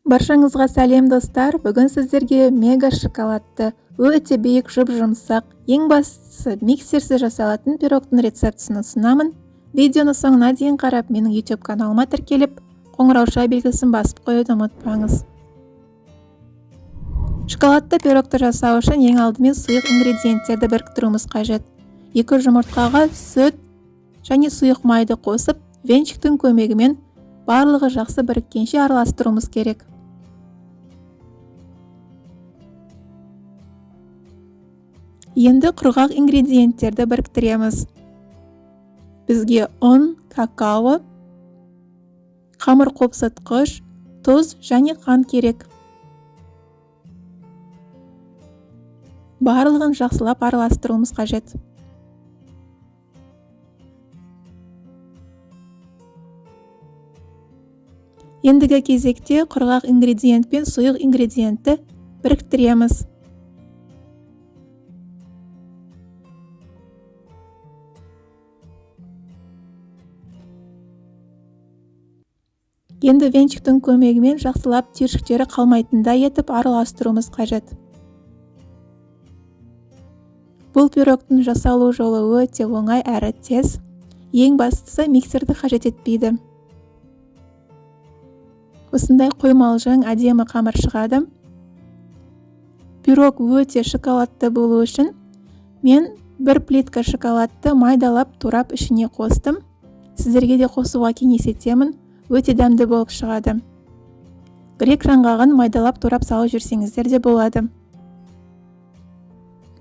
Баршаңызға сәлем достар. Бүгін сіздерге мега шоколадты, өте биік жұп-жұмсақ, ең бастысы миксерсіз жасалатын пирогтың рецептісін ұсынамын. Видеоны соңына дейін қарап, менің YouTube каналыма тіркеліп, қоңырауша белгісін басып қоюды ұмытпаңыз. Шоколадты пирогты жасау үшін ең алдымен сұйық ингредиенттерді біріктіруіміз қажет. 2 жұмыртқаға сүт және сұйық майды қосып, венчиктің көмегімен барлығы жақсы біріккенше араластыруымыз керек. Енді құрғақ ингредиенттерді біріктіреміз. Бізге ұн, какао, қамыр қопсытқыш, тұз және қант керек. Барлығын жақсылап араластыруымыз қажет. Ендігі кезекте құрғақ ингредиент пен сұйық ингредиентті біріктіреміз. Енді венчиктің көмегімен жақсылап түйіршіктері қалмайтындай етіп араластыруымыз қажет. Бұл пирогтың жасалу жолы өте оңай әрі тез. Ең бастысы миксерді қажет етпейді. Осындай қоймалжың әдемі қамыр шығады. Пирог өте шоколадты болу үшін мен 1 плитка шоколадты майдалап турап ішіне қостым. Сіздерге де қосуға кеңес етемін. Өте дәмді болып шығады. Грек жаңғағын майдалап турап салып жүрсеңіздер де болады.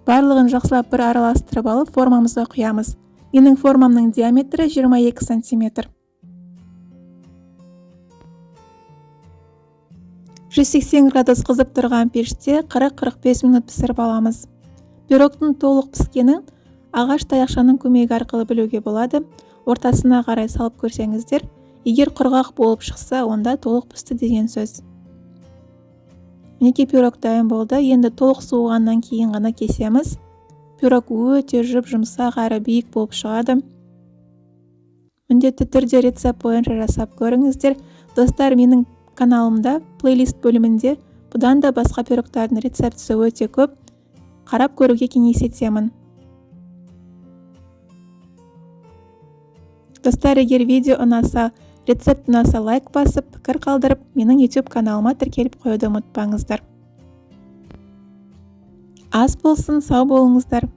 Барлығын жақсылап бір араластырып алып, формамызға құямыз. Менің формамның диаметрі 22 см. 180 градус қызып тұрған пеште 40-45 минут пісіріп аламыз. Пирогтың толық піскенін ағаш таяқшаның көмегі арқылы білуге болады. Ортасына қарай салып көрсеңіздер, егер құрғақ болып шықса, онда толық пісті деген сөз. Мінекей пирог дайын болды. Енді толық суығаннан кейін ғана кесеміз. Пирог өте жұп-жұмсақ әрі биік болып шығады. Міндетті түрде рецепт бойынша жасап көріңіздер. Достар, менің каналымда плейлист бөлімінде бұдан да басқа пирогтардың рецептісі өте көп. Қарап көруге кеңес етемін. Достар, егер видео ұнаса, рецепт ұнаса лайк басып, пікір қалдырып, менің YouTube каналыма тіркеліп қоюды ұмытпаңыздар. Ас болсын, сау болыңыздар.